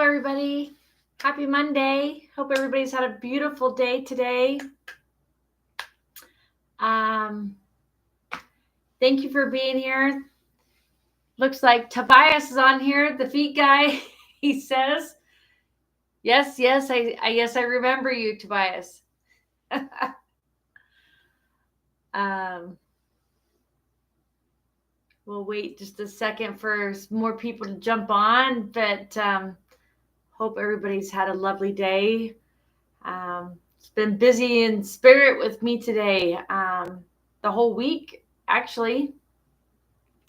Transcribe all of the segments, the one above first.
everybody. Happy Monday. Hope everybody's had a beautiful day today. Thank you for being here. Looks like Tobias is on here, the feet guy. He says, yes, I remember you, Tobias. We'll wait just a second for more people to jump on, but hope everybody's had a lovely day. It's been busy in spirit with me today, the whole week, actually.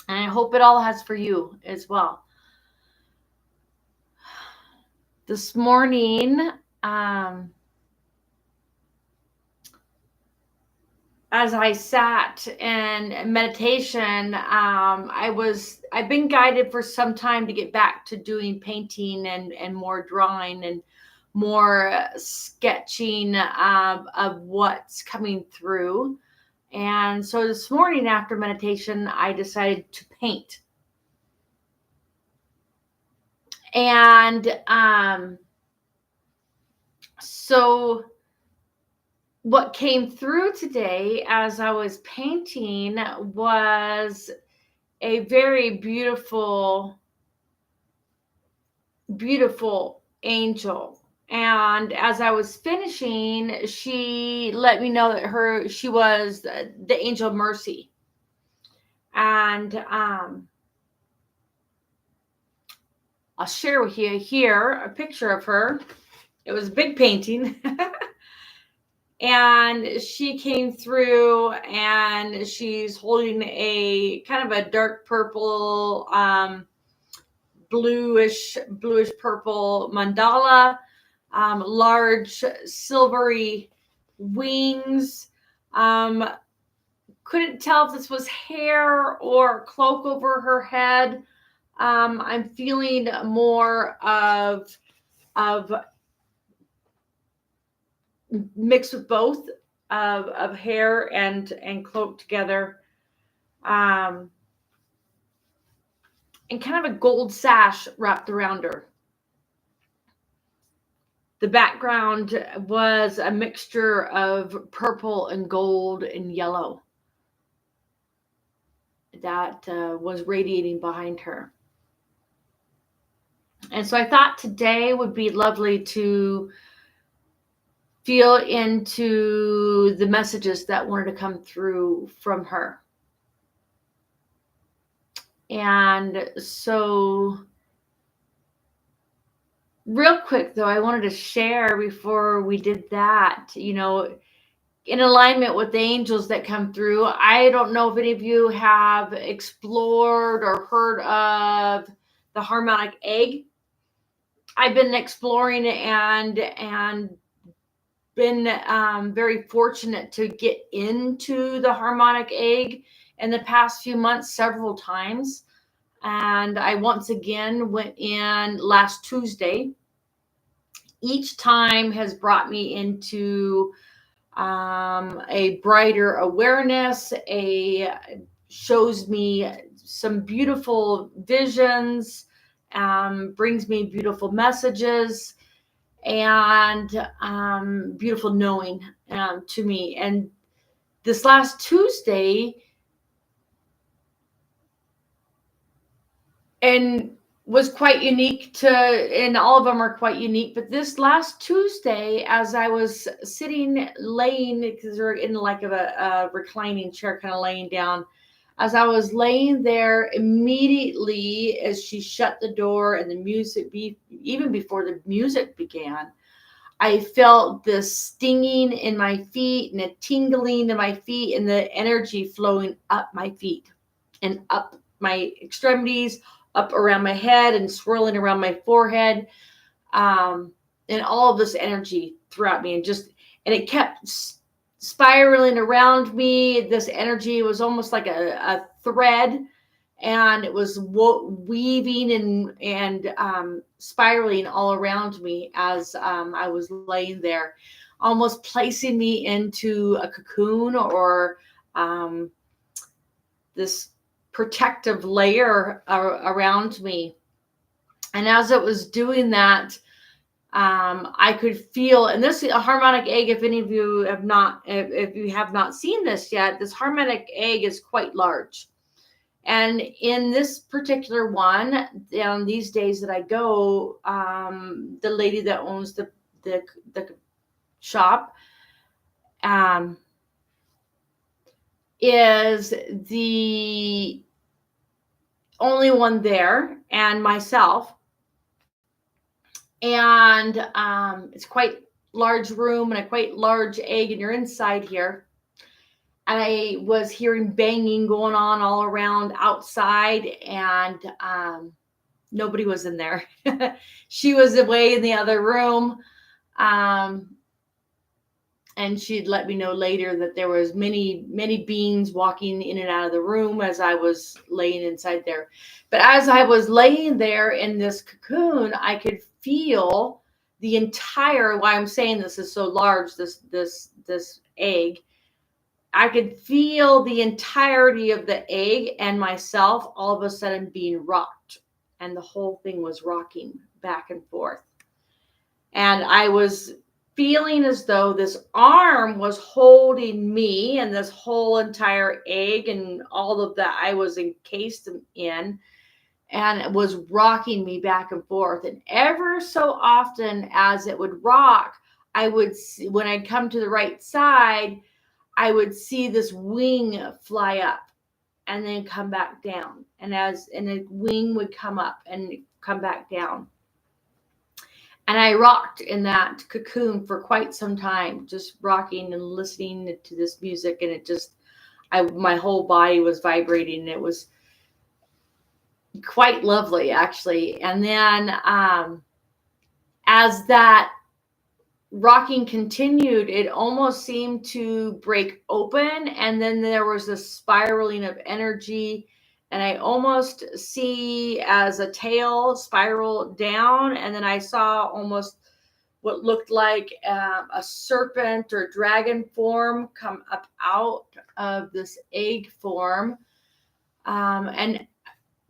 And I hope it all has for you as well. This morning, as I sat in meditation, I've been guided for some time to get back to doing painting and more drawing and more sketching of what's coming through. And so this morning after meditation, I decided to paint. And so what came through today as I was painting was a very beautiful, beautiful angel. And as I was finishing, she let me know that she was the angel of mercy. And I'll share with you here a picture of her. It was a big painting. And she came through and she's holding a kind of a dark purple, bluish purple mandala, large silvery wings. Couldn't tell if this was hair or cloak over her head. I'm feeling more of mixed with both of hair and cloak together, and kind of a gold sash wrapped around her. The background was a mixture of purple and gold and yellow that was radiating behind her. And so I thought today would be lovely to feel into the messages that wanted to come through from her. And so real quick though, I wanted to share before we did that, in alignment with the angels that come through. I don't know if any of you have explored or heard of the harmonic egg. I've been exploring and been very fortunate to get into the harmonic egg in the past few months several times. And I once again went in last Tuesday. Each time has brought me into a brighter awareness, shows me some beautiful visions, brings me beautiful messages, and beautiful knowing to me. And this last Tuesday, and was quite unique and all of them are quite unique, but this last Tuesday, as I was laying, because we're in like a reclining chair, kind of laying down, as I was laying there, immediately as she shut the door and the music, even before the music began, I felt this stinging in my feet and a tingling in my feet and the energy flowing up my feet and up my extremities, up around my head and swirling around my forehead, and all of this energy throughout me, and it kept spiraling around me. This energy was almost like a thread, and it was weaving and spiraling all around me as I was laying there, almost placing me into a cocoon or this protective layer around me. And as it was doing that, I could feel, and this a harmonic egg, if any of you have not, if you have not seen this yet, this harmonic egg is quite large. And in this particular one, these days that I go, the lady that owns the shop is the only one there, and myself. And it's quite large room and a quite large egg, and you're inside here. I was hearing banging going on all around outside, and nobody was in there. She was away in the other room. And she'd let me know later that there was many beings walking in and out of the room as I was laying inside there. But as I was laying there in this cocoon, I could feel the entire, why I'm saying this is so large, this egg, I could feel the entirety of the egg and myself all of a sudden being rocked, and the whole thing was rocking back and forth. And I was feeling as though this arm was holding me and this whole entire egg and all of that I was encased in, and it was rocking me back and forth. And ever so often as it would rock, I would see, when I'd come to the right side, I would see this wing fly up and then come back down. And a wing would come up and come back down. And I rocked in that cocoon for quite some time, just rocking and listening to this music. And it just, my whole body was vibrating. And it was quite lovely, actually. And then as that rocking continued, it almost seemed to break open, and then there was a spiraling of energy, and I almost see as a tail spiral down, and then I saw almost what looked like a serpent or dragon form come up out of this egg form. And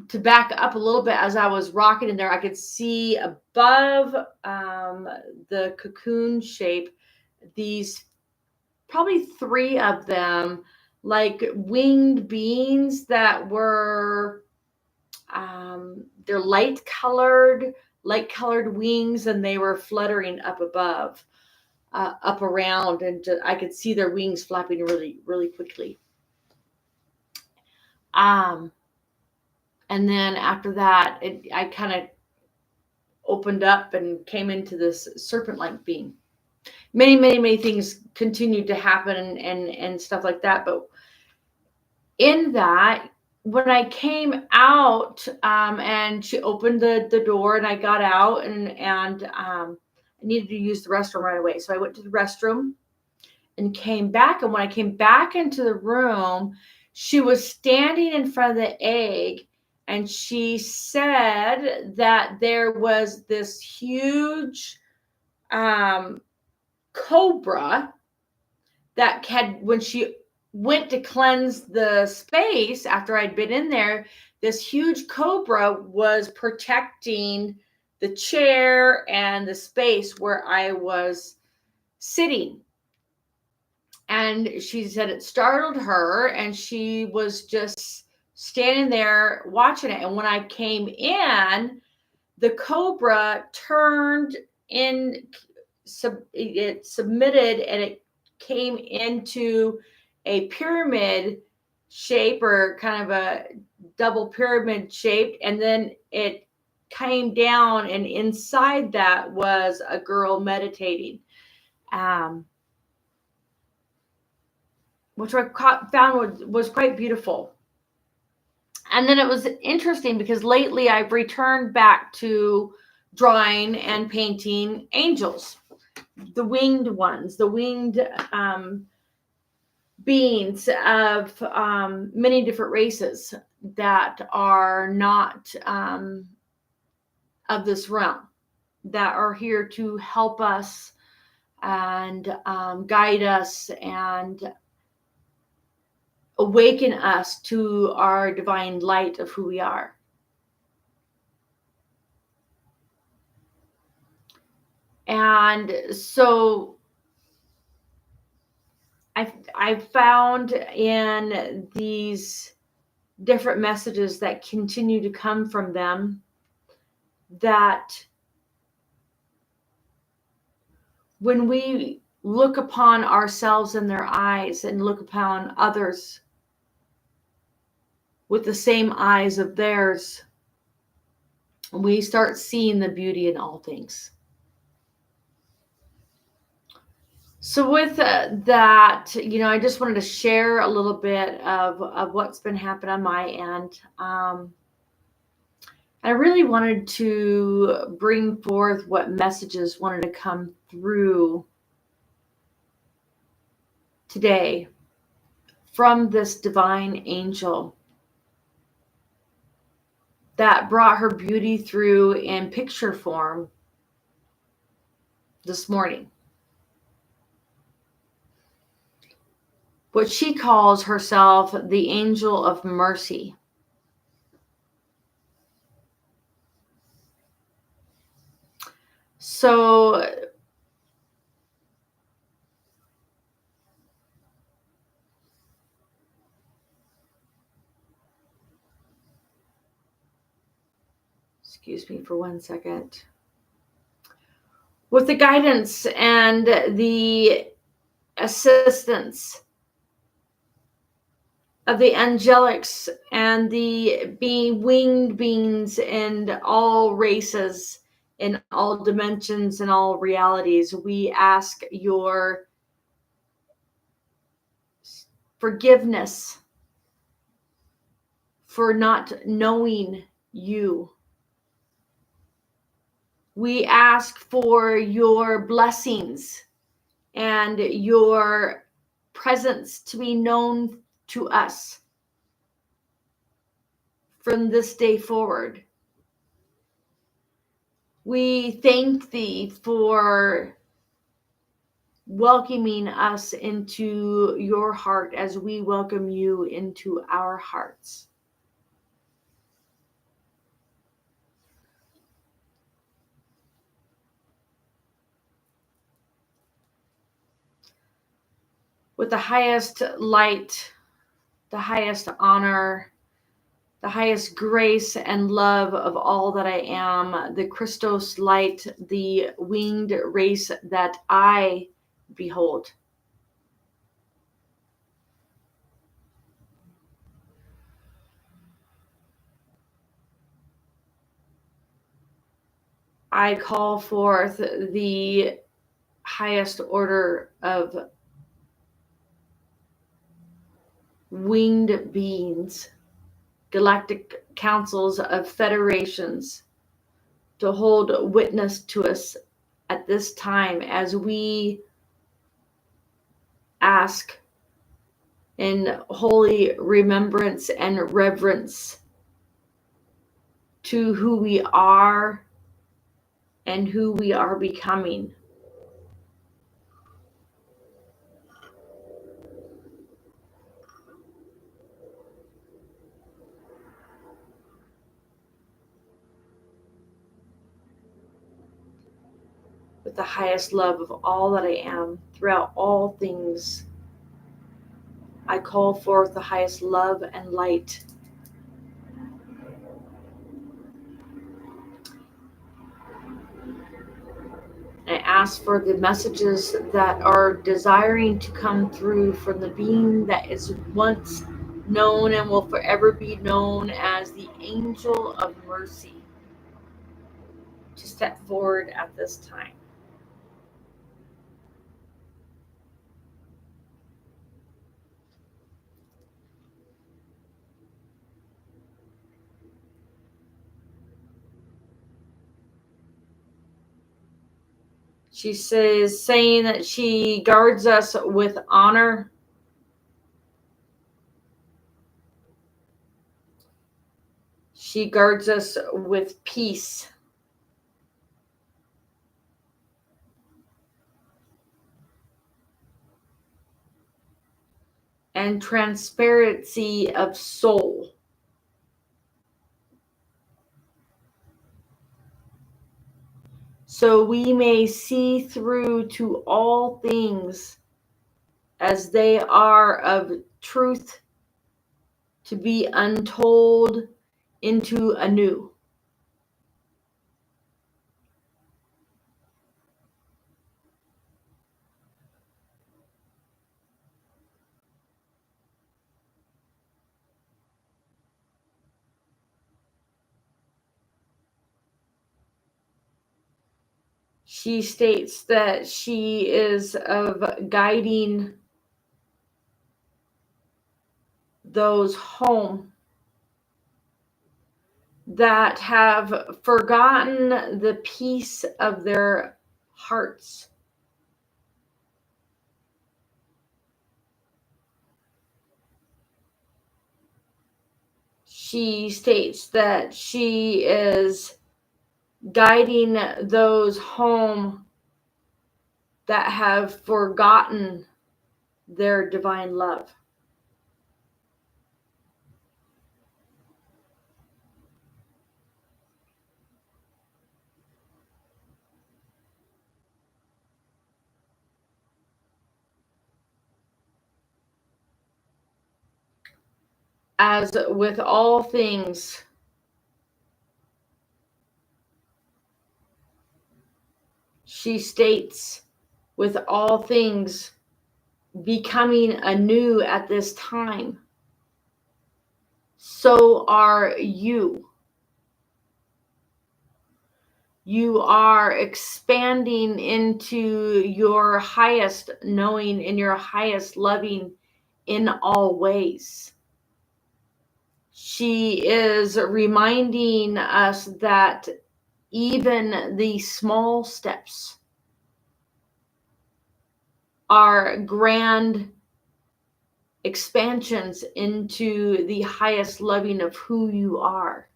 to back up a little bit, as I was rocking in there, I could see above the cocoon shape, these probably 3 of them, like winged beings that were, they're light colored wings, and they were fluttering up above, up around, and I could see their wings flapping really, really quickly. And then after that, I kind of opened up and came into this serpent-like being. Many things continued to happen and stuff like that. But in that, when I came out, and she opened the door, and I got out, and I needed to use the restroom right away. So I went to the restroom and came back. And when I came back into the room, she was standing in front of the egg. And she said that there was this huge cobra that had, when she went to cleanse the space after I'd been in there, this huge cobra was protecting the chair and the space where I was sitting. And she said it startled her, and she was just standing there watching it. And when I came in, the cobra turned in, it submitted, and it came into a pyramid shape, or kind of a double pyramid shape. And then it came down, and inside that was a girl meditating, which I found was quite beautiful. And then it was interesting because lately I've returned back to drawing and painting angels, the winged ones, the winged beings of many different races that are not of this realm, that are here to help us and guide us and awaken us to our divine light of who we are. And so I've found in these different messages that continue to come from them that when we look upon ourselves in their eyes and look upon others with the same eyes of theirs, we start seeing the beauty in all things. So with that, I just wanted to share a little bit of what's been happening on my end. I really wanted to bring forth what messages wanted to come through today from this divine angel that brought her beauty through in picture form this morning. What she calls herself the angel of mercy. So excuse me for 1 second. With the guidance and the assistance of the angelics and the winged beings and all races in all dimensions and all realities, we ask your forgiveness for not knowing you. We ask for your blessings and your presence to be known to us from this day forward. We thank thee for welcoming us into your heart as we welcome you into our hearts. With the highest light, the highest honor, the highest grace and love of all that I am, the Christos light, the winged race that I behold. I call forth the highest order of winged beings, galactic councils of federations, to hold witness to us at this time as we ask in holy remembrance and reverence to who we are and who we are becoming. With the highest love of all that I am throughout all things, I call forth the highest love and light. I ask for the messages that are desiring to come through from the being that is once known and will forever be known as the angel of mercy to step forward at this time. She says, saying that she guards us with honor. She guards us with peace. And transparency of soul. so we may see through to all things as they are of truth to be untold into anew. She states that she is of guiding those home that have forgotten the peace of their hearts. She states that she is guiding those home that have forgotten their divine love. As with all things, she states, with all things becoming anew at this time, so are you. You are expanding into your highest knowing and your highest loving in all ways. She is reminding us that even the small steps are grand expansions into the highest loving of who you are.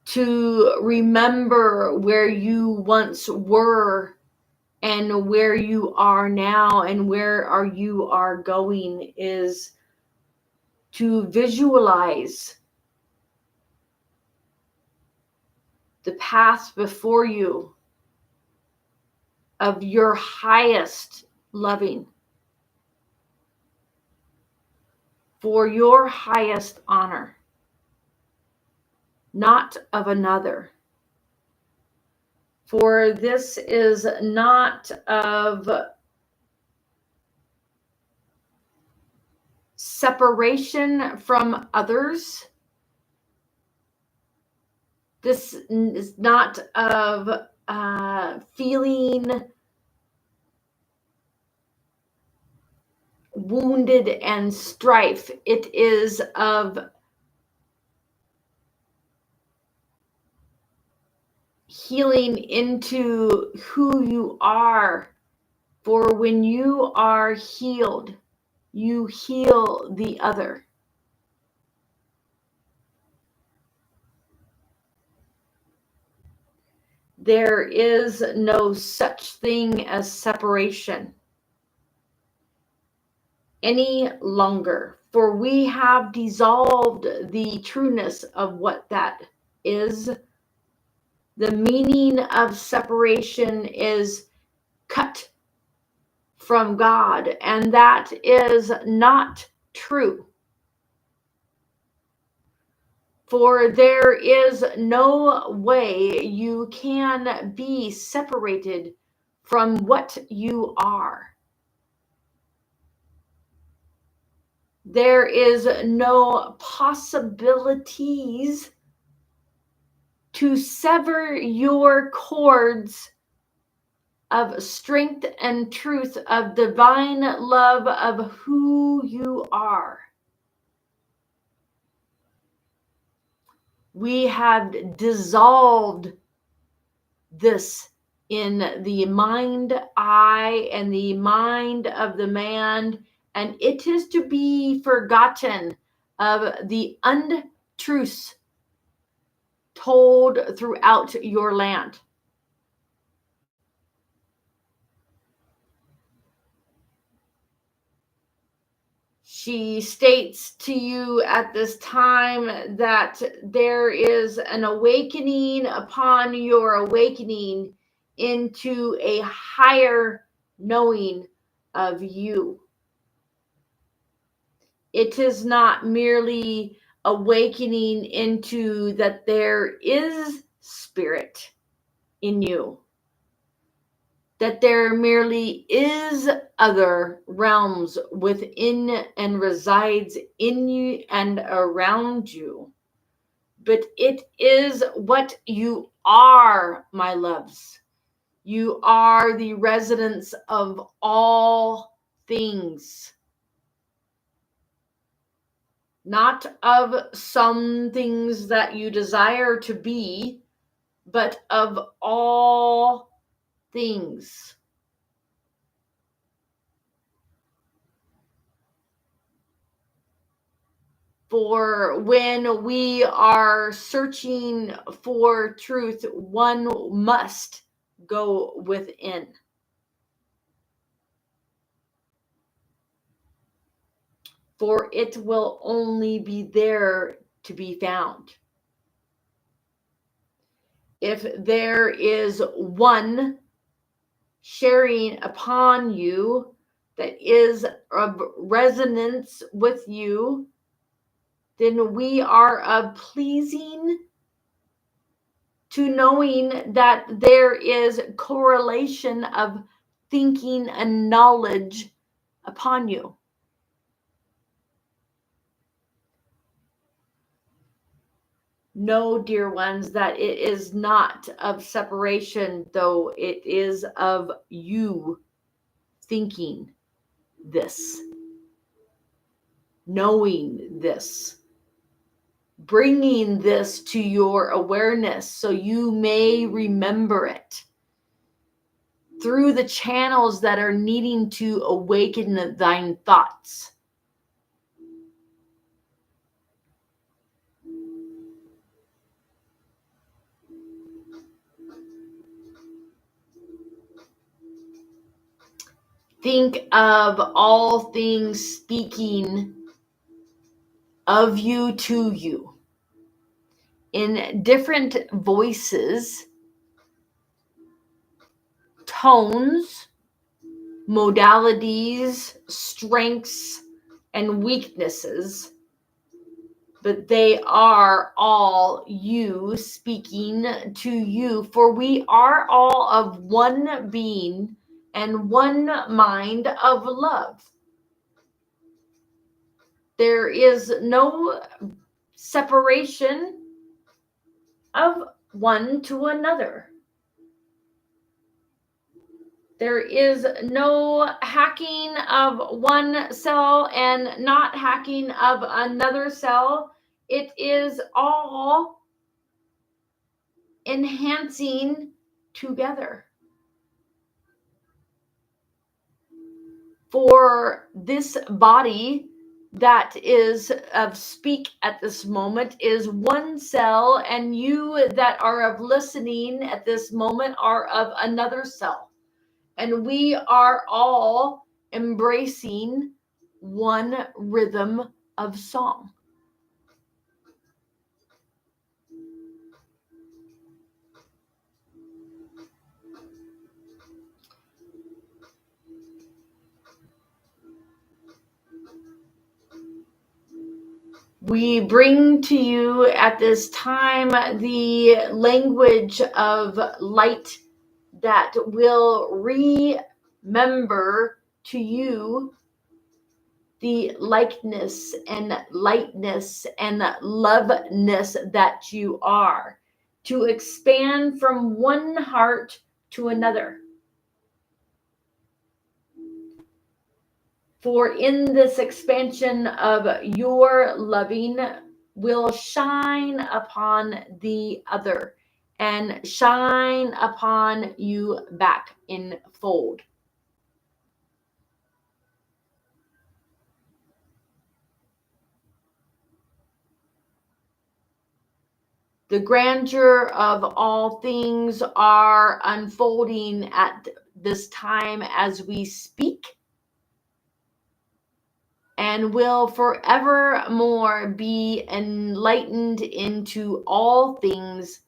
To remember where you once were and where you are now and where you are going is to visualize the path before you of your highest loving for your highest honor, not of another. For this is not of separation from others. This is not of feeling wounded and strife. It is of healing into who you are. For when you are healed, you heal the other. There is no such thing as separation any longer, for we have dissolved the trueness of what that is. The meaning of separation is cut from God, and that is not true. For there is no way you can be separated from what you are. There is no possibilities to sever your cords of strength and truth of divine love of who you are. We have dissolved this in the mind, eye, and the mind of the man, and it is to be forgotten of the untruths told throughout your land. She states to you at this time that there is an awakening upon your awakening into a higher knowing of you. It is not merely awakening into that there is spirit in you, that there merely is other realms within and resides in you and around you, but it is what you are, my loves. You are the residence of all things, not of some things that you desire to be, but of all things. For when we are searching for truth, one must go within. For it will only be there to be found. If there is one sharing upon you that is of resonance with you, then we are of pleasing to knowing that there is correlation of thinking and knowledge upon you. Know, dear ones, that it is not of separation, though it is of you thinking this, knowing this, bringing this to your awareness so you may remember it through the channels that are needing to awaken thine thoughts. Think of all things speaking of you to you in different voices, tones, modalities, strengths, and weaknesses, but they are all you speaking to you, for we are all of one being and one mind of love. There is no separation of one to another. There is no hacking of one cell and not hacking of another cell. It is all enhancing together. For this body that is of speak at this moment is one cell, and you that are of listening at this moment are of another cell. And we are all embracing one rhythm of song. We bring to you at this time the language of light that will remember to you the likeness and lightness and loveness that you are, to expand from one heart to another. For in this expansion of your loving will shine upon the other and shine upon you back in fold. The grandeur of all things are unfolding at this time as we speak. and will forevermore be enlightened into all things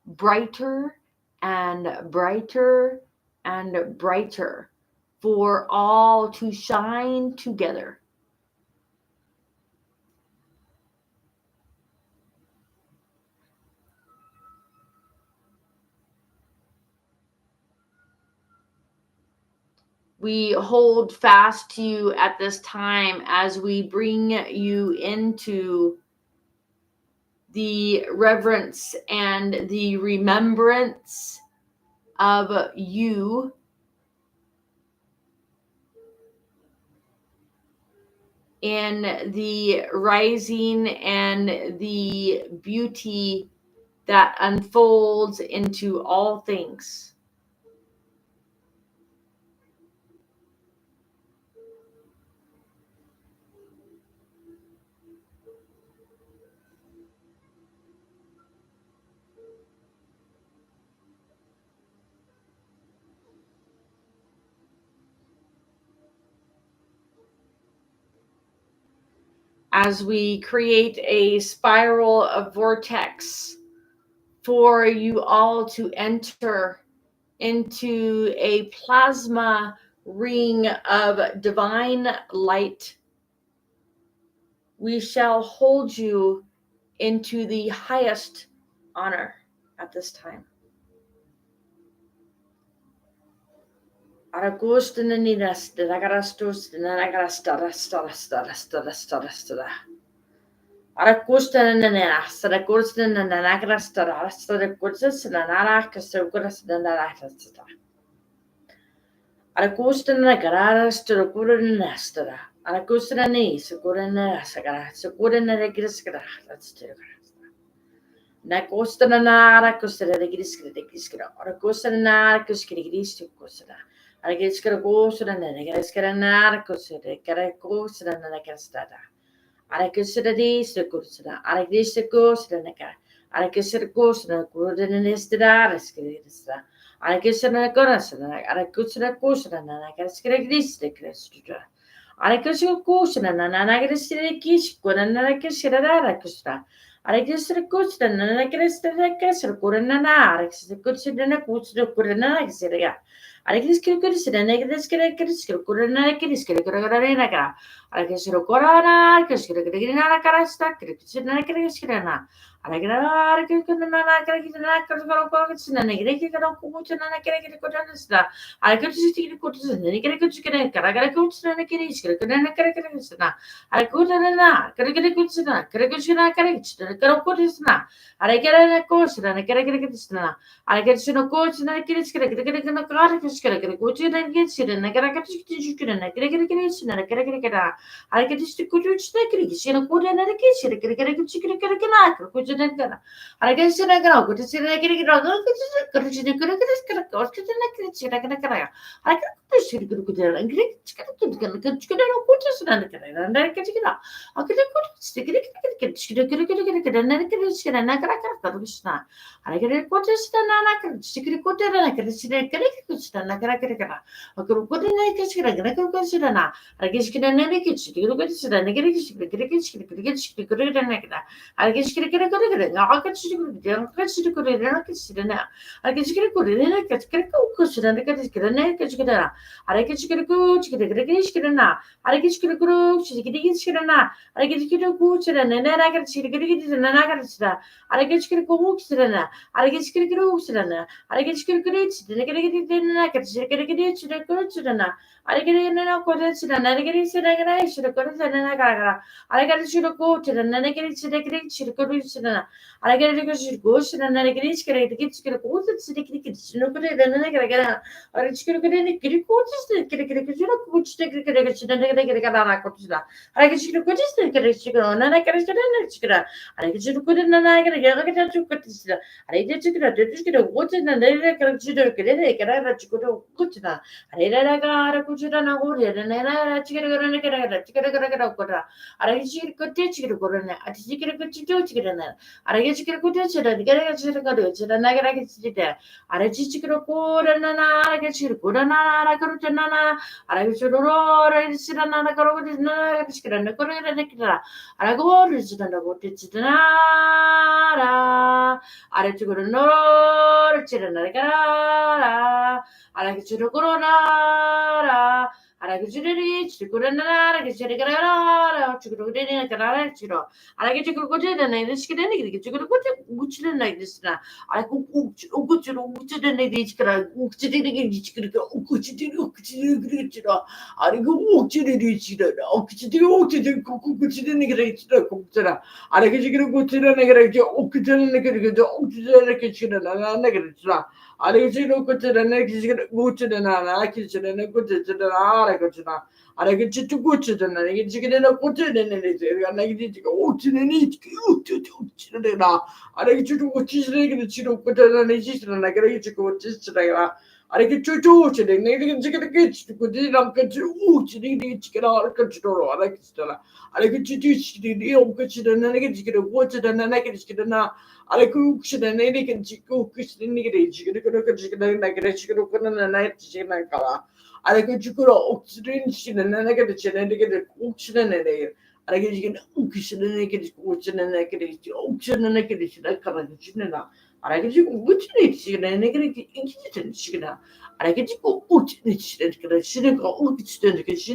brighter and brighter and brighter, for all to shine together. We hold fast to you at this time as we bring you into the reverence and the remembrance of you in the rising and the beauty that unfolds into all things. As we create a spiral of vortex for you all to enter into a plasma ring of divine light, we shall hold you into the highest honor at this time. Arakustana garara stura kurana stara. Arakustana ni sukurana sagara. Sukurana regiskara. That's true. Nakostana nara kustara regiskara. Arakustana nara kuskirigis kustara. Aragiskara kustara negaskara nara kustara. Karakustara nagastada. Arakustara dis kustara. Arakista kustara naka. Arakustara kustara kurana nestara. Raskirista. Arakustana korasana. Arakustana kustana nagaskirigis kustara. Arakustana kustana nagaskirigis kurana nagaskara kustara. Arakustana kustana nagaskirigis kurana nagaskirigis kurana nagaskirigis. Arakustana kustana nagaskirigis kurana nagaskirigis. Arakustana korana nagaskirigis nagarasta kustana nagaskirana. Arakara kustana nagaskirana kustana nagaskirana kustana nagaskirana. Arakustana kustana nagaskirana karagara kustana nagaskirana. Arakustana karagara kustana kustana. Arakara kustana kustana. Arakustana kustana kustana kustana. I get this to good stickers, you know, good and a kiss, you get a good chicken, get a canal, which is a I guess I go, good to see I get it all, good to see the good go to the next, I can a I can push it good and get chicken, good and I get it out. I get a good stick, get chicken, get and I get it, and I got a snap. I get a good stand, and I can stick it good and I can see a good stand, I got a good good and I can see a good consider now. I guess get a kitchen, you look at it, and I get it, I guess get a good, I'll get you good, I can sit now. I guess get a good, and I get a cushion, and I get a naked together. I guess get a good, get a good, now. I guess get a good, she get it, now. I guess get a good, and then I get to get it, and then I got it. I guess get a good, I guess get a good, I guess get a good, then I get it, then I get to get it, good, I get it, and I got it, and I get it, and I should have got it, and I got I got it, should have got it, and then I get it, should have got it, should have got it, I get it because it goes, and then I get it, get a good, it's a good, no good, and then I get it, or it's going to get any good coaches, get a good, which they get a good, and then I get a good, I get you to put this, get a chicken, and I get it, I get you to put it, and I get a good, I did to get a water, and then I get you to get a good, go kuchina. Arera kuchina gorena, chicken, Aragachir could teach you to go in. I think you could do chicken. Aragachir could teach it and get a chicken go to it and I get it there. Aragachir good and an aragachir good and aragarutana. Aragachir roar and sit on a corrode is not a chicken and a corrode and a killer. Aragor is it and a good it's nara. Arachur no chicken and a cara. Aragachir corona. Aragachiri, Chikurana, Chikurana, Chikurina, Canara, Chiro. I get you good and I just get any get you good which like this now. I could go to the Nadish, Ukuchiro. I go walk to the Richard, Okuchio to the Kukuchina. I get you go to the negative, Okutan, negative, Okutan, kitchen, and negative. I get you go to the next go to the Nana kitchen and a good to the Aragachina. I get you to go to the I get you get a good in it, and I get you go to the need to now. I get you to go to the Chino put an assistant and I get you to go to the I get you to the Navy to get a kitchen to put it up to chicken or control. I like Stella. I get you to the old kitchen and I get you to go to the naked chicken. I cook and any can cook in the chicken, like a chicken open and a night chicken and color. I could you could oxygen and then I get a chicken and get a auction and a day. I get you can auction and I get auction and I get auction and I get a color chicken. I get you good chicken and I get it chicken. I get you good chicken, I get you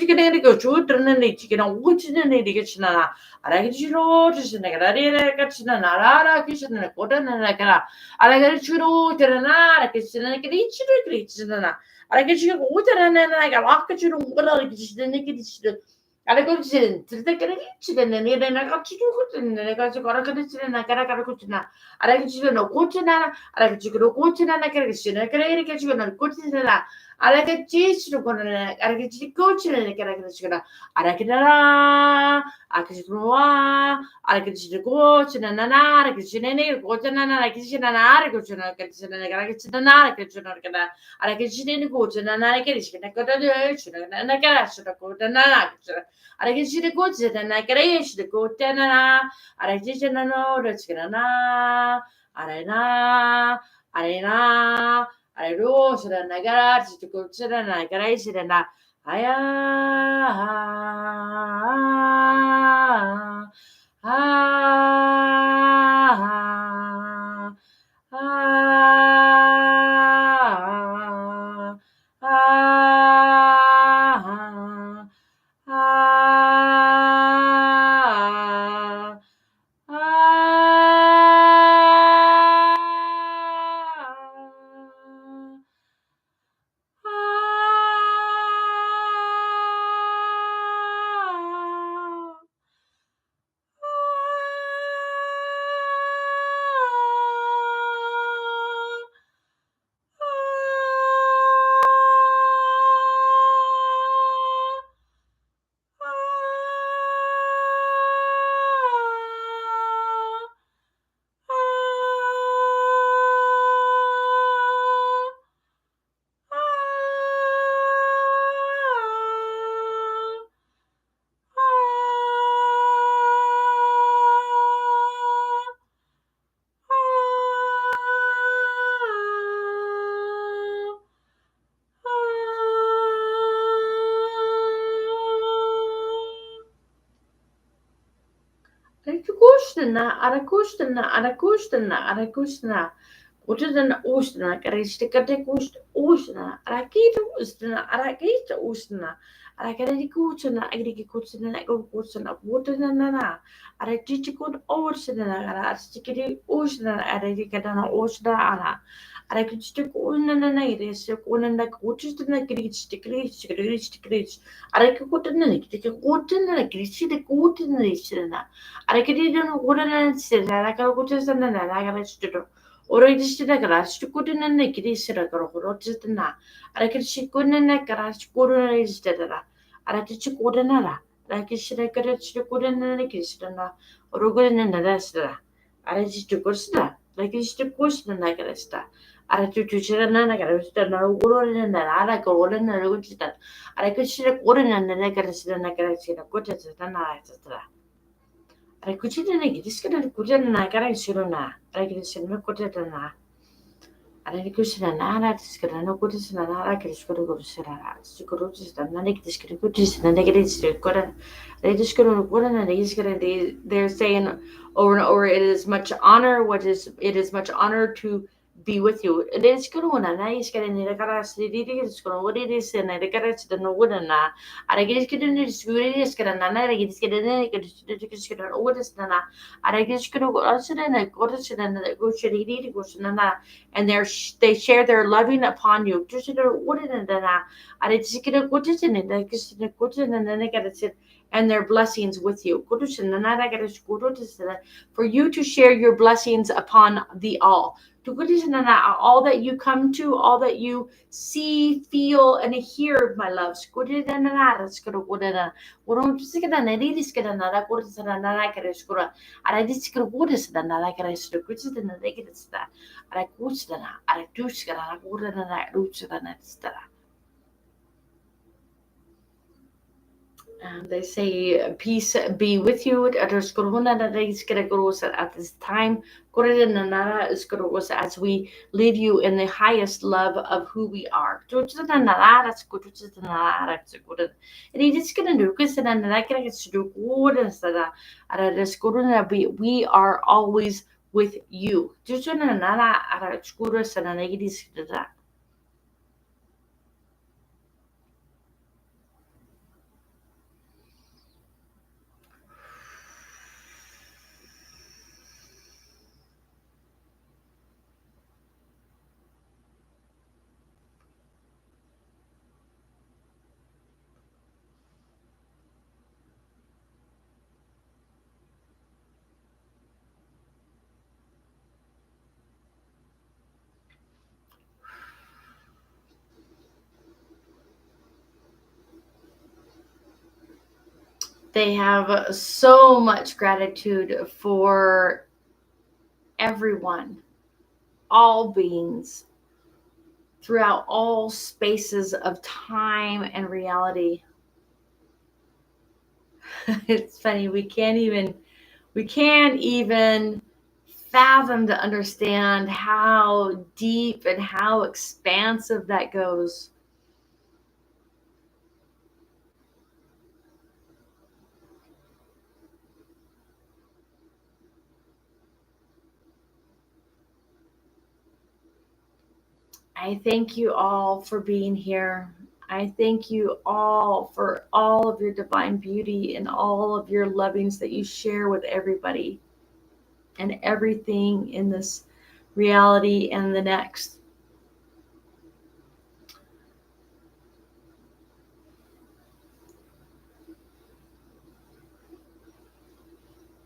can go to and a chicken and watching and a kitchen. I get you notice and I get a kitchen and a kitchen and a cotton and a cara. I get you to a kitchen and I get each kitchen. I get you water and then I got rocket you water kitchen. I go to the kitchen and then I got you to and I got you got a kitchen and I got a kitchen. I get you no kitchen and I get you go kitchen and I get a kitchen. I get you no kitchen. I like a cheese to go and I get you coach and I get a kitchen. I like it. I get you I get you coach and I get you any coach and I get you an article and I get you an article. I get you any coach and I get it. I got a church and I get a coat and I get you the goods and I get the coat and I get you no that's gonna Arena, I rose and I got to consider and I got it and Arakushna, Utan Usna, Karistikate Usna, Arakita Usna, Arakita Usna, Arakarikuchana, Agrikuchana, Agricuchana, Wutanana, Arakichikun Orsana, Arastikati Usna, Arakatana Osna, Arakichikunan, Unanda Kuchis and the Grich, Arakikutan, take a cotton and a Grichi, the cotton Richana. Arakidin wooden said Arakakutas and an Agarachito. Or I just did a garage to put in a naked Siraka or Rotina. Arakishikun and a garage Guru is dead. Arakichikodana. Like a Shirakarach to put in a Kistana or Rugan and a Dasta. Arakichikosna. Like it's to push the Nagaresta. Ara tutushirana na karashana urona na ara korona na ruchita. Ara kushira urona na karashana karashina kutata na tatra. Ara kuchita na gidishkana kutana na karashiruna. Ara gidishana kutata na. Ara kushina na ara tishkana no kutishana na ara karishkuru kushira. Sikuruchista na gidishkana kutishana na gidishkana kutana. They just go to kutana na gidishkana. They're saying over and over, it is much honor. It is much honor to be with you. It is good one. I is getting the caras. It is going what it is, and the caras the no wooden. I get getting it is good. It is getting an I get getting it. What is Nana? I guess going to go outside and I go to and the go should eat it goes Nana. And they share their loving upon you. Just what it and then I just get a good in it. I guess the good and then I get it and their blessings with you. For you to share your blessings upon the all. All that you come to, all that you see, feel, and hear, my loves. They say peace be with you at this time as we leave you in the highest love of who we are. We are always with you. They have so much gratitude for everyone, all beings, throughout all spaces of time and reality. It's funny, we can't even fathom to understand how deep and how expansive that goes. I thank you all for being here. I thank you all for all of your divine beauty and all of your lovings that you share with everybody and everything in this reality and the next.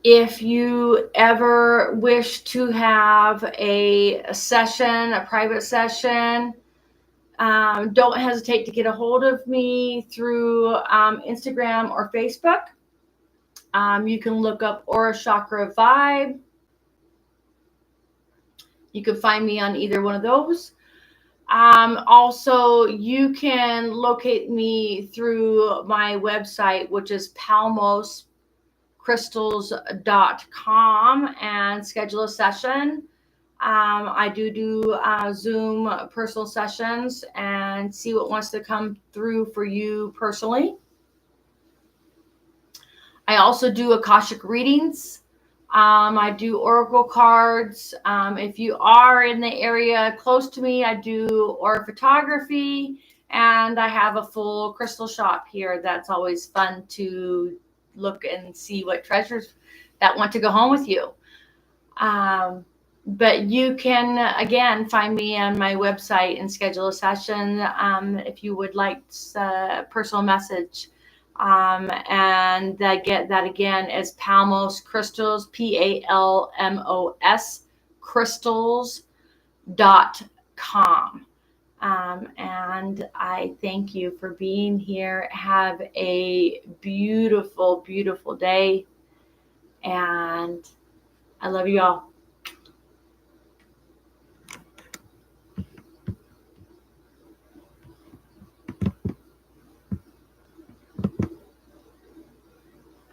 If you ever wish to have a session, a private session, don't hesitate to get a hold of me through Instagram or Facebook. You can look up Aura Chakra Vibe. You can find me on either one of those. Also, you can locate me through my website, which is palmoscrystals.com, and schedule a session. I do Zoom personal sessions and see what wants to come through for you personally. I also do Akashic readings. I do oracle cards. If you are in the area close to me, I do aura photography, and I have a full crystal shop here. That's always fun to look and see what treasures that want to go home with you. But you can, again, find me on my website and schedule a session if you would like a personal message. And that again is Palmos Crystals, PALMOS crystals.com. And I thank you for being here. Have a beautiful, beautiful day. And I love you all.